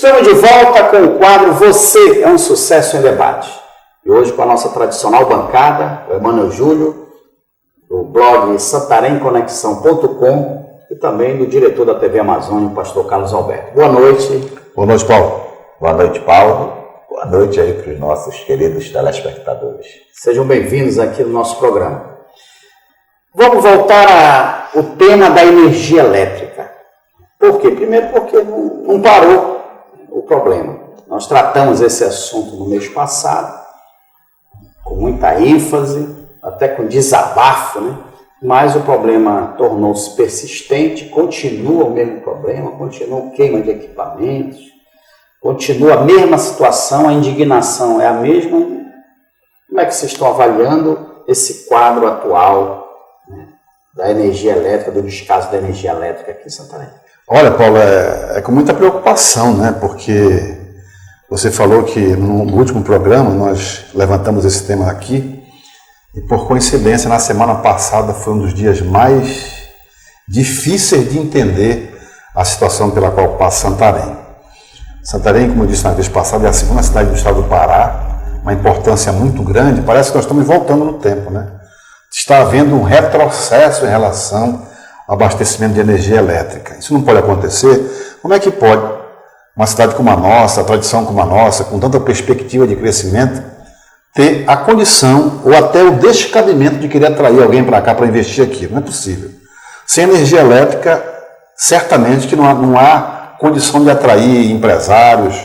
Estamos de volta com o quadro Você é um Sucesso em Debate. E hoje com a nossa tradicional bancada, o Emmanuel Júlio, do blog santaremconexão.com e também do diretor da TV Amazônia, o pastor Carlos Alberto. Boa noite. Boa noite, Paulo. Boa noite, Paulo. Boa noite aí para os nossos queridos telespectadores. Sejam bem-vindos aqui no nosso programa. Vamos voltar ao tema da energia elétrica. Por quê? Primeiro porque não parou o problema. Nós tratamos esse assunto no mês passado, com muita ênfase, até com desabafo, né? Mas o problema tornou-se persistente, continua o mesmo problema, continua queima de equipamentos, continua a mesma situação, a indignação é a mesma. Como é que vocês estão avaliando esse quadro atual, né, da energia elétrica, do descaso da energia elétrica aqui em Santarém? Olha, Paulo, é com muita preocupação, né? Porque você falou que no último programa nós levantamos esse tema aqui e, por coincidência, na semana passada foi um dos dias mais difíceis de entender a situação pela qual passa Santarém. Santarém, como eu disse na vez passada, é a segunda cidade do estado do Pará, uma importância muito grande. Parece que nós estamos voltando no tempo, né? Está havendo um retrocesso em relação ao abastecimento de energia elétrica. Isso não pode acontecer. Como é que pode uma cidade como a nossa, a tradição como a nossa, com tanta perspectiva de crescimento, ter a condição ou até o descabimento de querer atrair alguém para cá para investir aqui? Não é possível. Sem energia elétrica, certamente que não há condição de atrair empresários,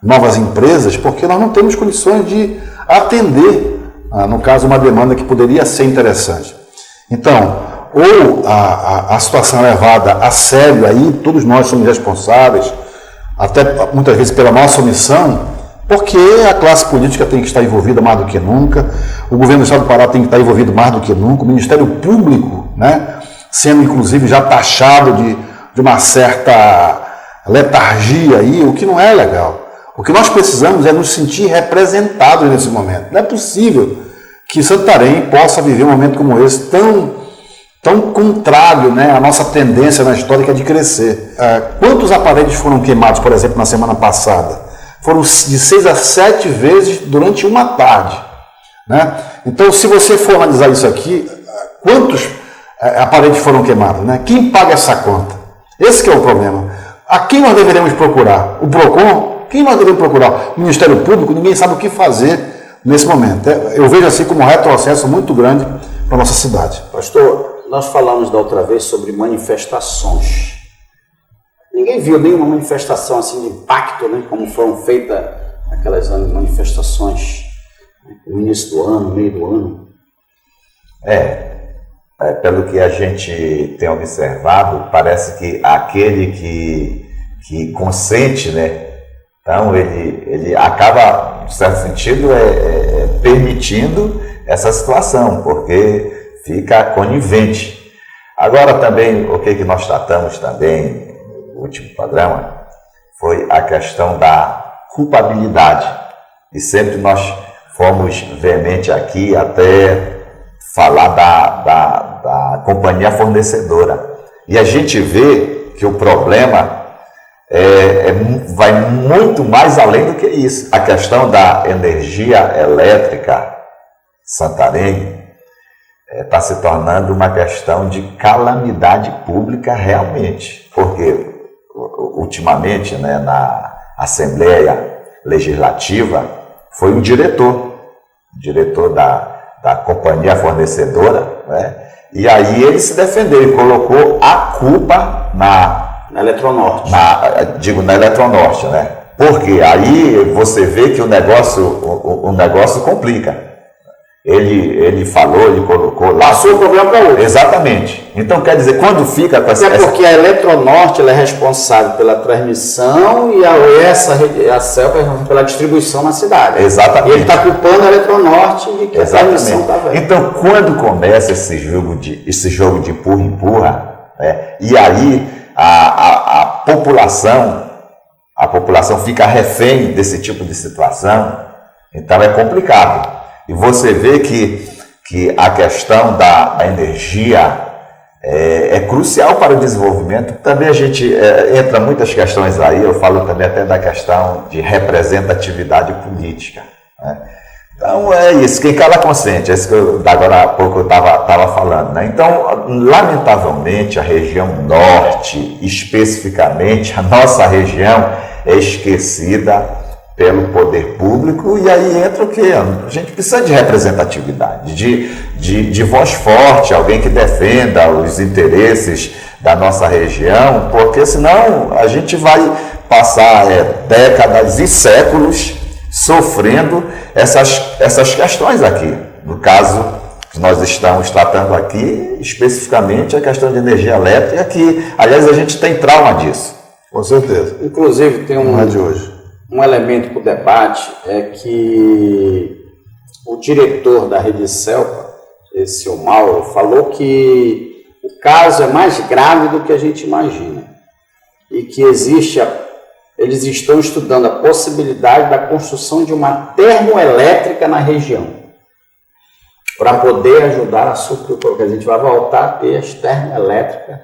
novas empresas, porque nós não temos condições de atender, no caso, uma demanda que poderia ser interessante. Então, ou a situação é levada a sério, aí todos nós somos responsáveis, até muitas vezes pela nossa omissão, porque a classe política tem que estar envolvida mais do que nunca, o governo do estado do Pará tem que estar envolvido mais do que nunca, o Ministério Público, né, sendo inclusive já taxado de uma certa letargia aí, o que não é legal. O que nós precisamos é nos sentir representados nesse momento. Não é possível que Santarém possa viver um momento como esse tão contrário, né, à nossa tendência na história, que é de crescer. Quantos aparelhos foram queimados, por exemplo, na semana passada? Foram de 6 a 7 vezes durante uma tarde, né? Então, se você for analisar isso aqui, quantos aparelhos foram queimados, né? Quem paga essa conta? Esse que é o problema. A quem nós deveremos procurar? O PROCON? Quem nós devemos procurar? O Ministério Público? Ninguém sabe o que fazer nesse momento. Eu vejo assim como um retrocesso muito grande para a nossa cidade. Pastor, nós falamos da outra vez sobre manifestações. Ninguém viu nenhuma manifestação assim de impacto, né, como foram feitas aquelas manifestações no início do ano, no meio do ano. Pelo que a gente tem observado, parece que aquele que consente, né, então ele acaba, em certo sentido, permitindo essa situação, porque fica conivente. Agora também, o que nós tratamos também no último programa foi a questão da culpabilidade. E sempre nós fomos veemente aqui até falar da companhia fornecedora. E a gente vê que o problema vai muito mais além do que isso. A questão da energia elétrica Santarém está se tornando uma questão de calamidade pública realmente, porque ultimamente, né, na Assembleia Legislativa foi o diretor da companhia fornecedora, né, e aí ele se defendeu e colocou a culpa na Eletronorte. Na Eletronorte, né? Porque aí você vê que o negócio complica. Ele falou, ele colocou lá. Passou o problema para outro. Exatamente. Então, quer dizer, quando fica com essa... porque a Eletronorte ela é responsável pela transmissão e a CELP é responsável pela distribuição na cidade. Exatamente. E ele está culpando a Eletronorte de que a transmissão está velha. Então, quando começa esse jogo de empurra-empurra, né, e aí a população fica refém desse tipo de situação, então é complicado. E você vê que a questão da energia é crucial para o desenvolvimento. Também a gente entra muitas questões aí, eu falo também até da questão de representatividade política, né? Então é isso, quem cala consente, é isso que eu, agora há pouco eu estava falando, né? Então, lamentavelmente, a região norte, especificamente, a nossa região é esquecida pelo poder público, e aí entra o quê? A gente precisa de representatividade, de voz forte, alguém que defenda os interesses da nossa região, porque senão a gente vai passar décadas e séculos sofrendo essas questões aqui. No caso que nós estamos tratando aqui, especificamente a questão de energia elétrica, que, aliás, a gente tem trauma disso. Com certeza. Inclusive, tem não é de hoje. Um elemento para o debate é que o diretor da Rede Celpa, esse o Mauro, falou que o caso é mais grave do que a gente imagina e que eles estão estudando a possibilidade da construção de uma termoelétrica na região para poder ajudar a suprir, porque a gente vai voltar a ter as termoelétricas.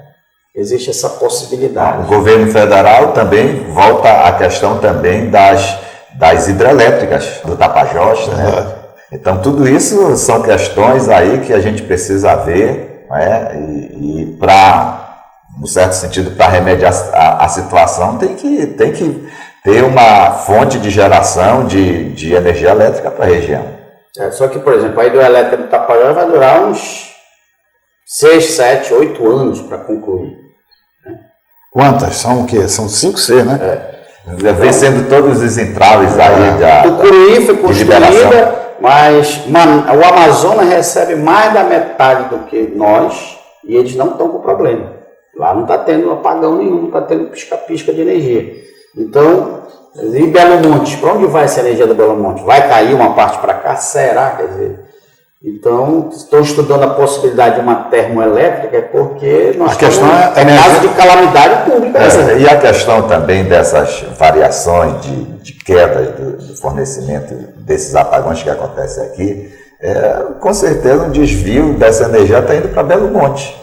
Existe essa possibilidade. O governo federal também volta à questão também das hidrelétricas do Tapajós, né? Então tudo isso são questões aí que a gente precisa ver, né? E para, no certo sentido, para remediar a situação, tem que ter uma fonte de geração de energia elétrica para a região. Só que, por exemplo, a hidrelétrica do Tapajós vai durar uns 6, 7, 8 anos para concluir. Quantas? São o quê? São 5C, né? Vem sendo todos os entraves aí do Curuí foi construída, mas o Amazonas recebe mais da metade do que nós e eles não estão com problema. Lá não está tendo apagão nenhum, não está tendo pisca-pisca de energia. Então, e Belo Monte, para onde vai essa energia do Belo Monte? Vai cair uma parte para cá? Será? Quer dizer, então, estou estudando a possibilidade de uma termoelétrica porque nós estamos em caso de calamidade pública. E a questão também dessas variações de queda do fornecimento desses apagões que acontecem aqui, com certeza um desvio dessa energia está indo para Belo Monte.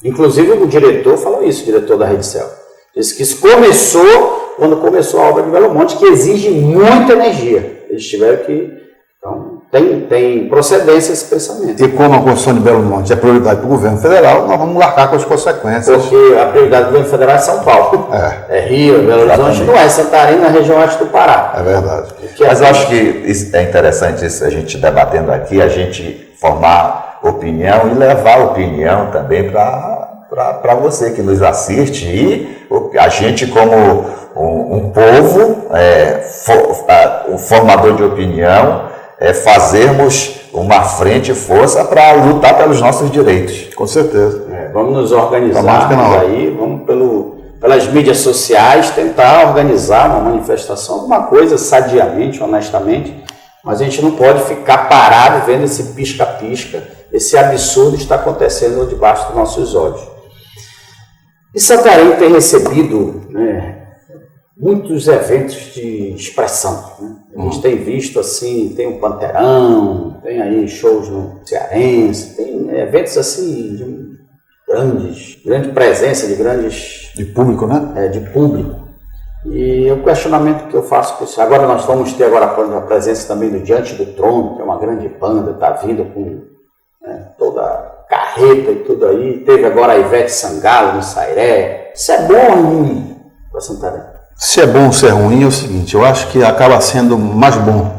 Inclusive o diretor falou isso, o diretor da Rede Cel. Disse que isso começou quando começou a obra de Belo Monte, que exige muita energia. Eles tiveram que... Então, tem procedência esse pensamento. E como a construção de Belo Monte é prioridade para o governo federal, nós vamos largar com as consequências. Porque a prioridade do governo federal é São Paulo. É Rio, Belo Horizonte, não é Santarém, na região oeste do Pará. É verdade. Mas eu acho que isso é interessante isso, a gente debatendo aqui, a gente formar opinião e levar opinião também para você que nos assiste e a gente como um povo, um formador de opinião, fazermos uma frente e força para lutar pelos nossos direitos. Com certeza. Vamos nos organizar aí, vamos pelas mídias sociais tentar organizar uma manifestação, alguma coisa sadiamente, honestamente, mas a gente não pode ficar parado vendo esse pisca-pisca, esse absurdo está acontecendo debaixo dos nossos olhos. E Santarém tem recebido muitos eventos de expressão. A gente tem visto assim, tem o Panteirão, tem aí shows no Cearense, tem eventos assim de grande presença, de público, né? De público. E o questionamento que eu faço com isso, agora nós vamos ter a presença também do Diante do Trono, que é uma grande banda, está vindo com toda a carreta e tudo aí. Teve agora a Ivete Sangalo no Sairé. Isso é bom ou ruim para Santarém? Se é bom ou se é ruim é o seguinte, eu acho que acaba sendo mais bom.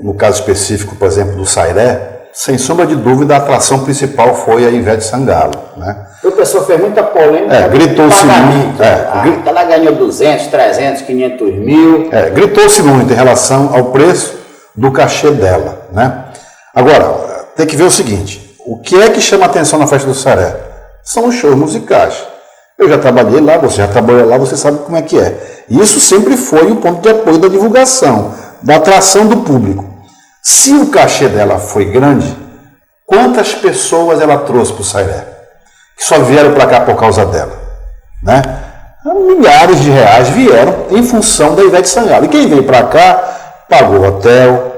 No caso específico, por exemplo, do Sairé, sem sombra de dúvida, a atração principal foi a Ivete Sangalo, né? O pessoal fez muita polêmica. Gritou-se muito. Ela ganhou 200, 300, 500 mil. Gritou-se muito em relação ao preço do cachê dela, né? Agora, tem que ver o seguinte, o que é que chama a atenção na festa do Sairé? São os shows musicais. Eu já trabalhei lá, você já trabalhou lá, você sabe como é que é. E isso sempre foi o ponto de apoio da divulgação, da atração do público. Se o cachê dela foi grande, quantas pessoas ela trouxe para o Sairé? Que só vieram para cá por causa dela, né? Milhares de reais vieram em função da Ivete Sangalo. E quem veio para cá, pagou hotel,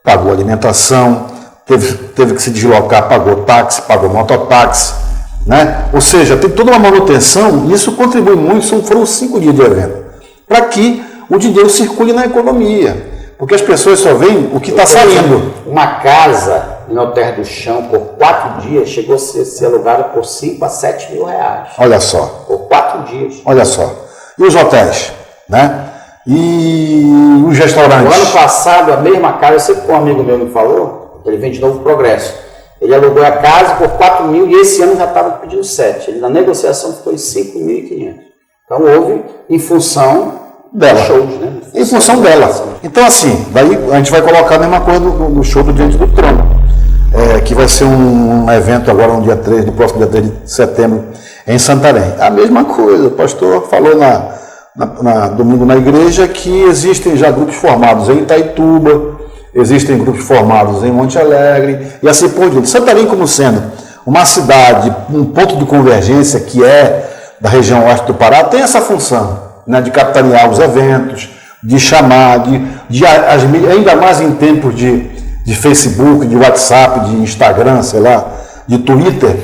pagou alimentação, teve que se deslocar, pagou táxi, pagou mototáxi. né? Ou seja, tem toda uma manutenção e isso contribui muito, foram 5 dias de evento, para que o dinheiro circule na economia, porque as pessoas só veem o que está saindo. Uma casa em Alter do Chão, por 4 dias, chegou a ser alugada por 5 a 7 mil reais. Olha só. Por 4 dias. Olha só. E os hotéis, né? E os restaurantes. No ano passado, a mesma casa, eu sei que um amigo meu me falou, ele vem de Novo Progresso. Ele alugou a casa por 4 mil e esse ano já estava pedindo 7. Ele, na negociação ficou em 5.500. Então houve em função dela. Shows, né? Em função dela. Então assim, daí a gente vai colocar a mesma coisa no show do Diante do Trono. Que vai ser um evento agora no dia 3, no próximo dia 3 de setembro, em Santarém. A mesma coisa, o pastor falou domingo na igreja que existem já grupos formados em Itaituba, existem grupos formados em Monte Alegre, e assim por diante. Santarém como sendo uma cidade, um ponto de convergência que é da região oeste do Pará, tem essa função, né, de capitanear os eventos, de chamar, ainda mais em tempos de Facebook, de WhatsApp, de Instagram, sei lá, de Twitter.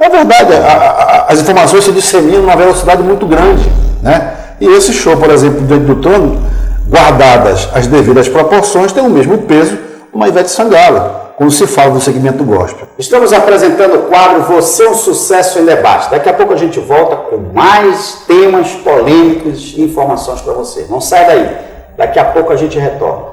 Na verdade, as informações se disseminam numa velocidade muito grande, né? E esse show, por exemplo, Diante do Trono, guardadas as devidas proporções, tem o mesmo peso uma Ivete Sangalo, quando se fala do segmento gospel. Estamos apresentando o quadro Você é um Sucesso em Debate. Daqui a pouco a gente volta com mais temas polêmicos e informações para você. Não sai daí. Daqui a pouco a gente retorna.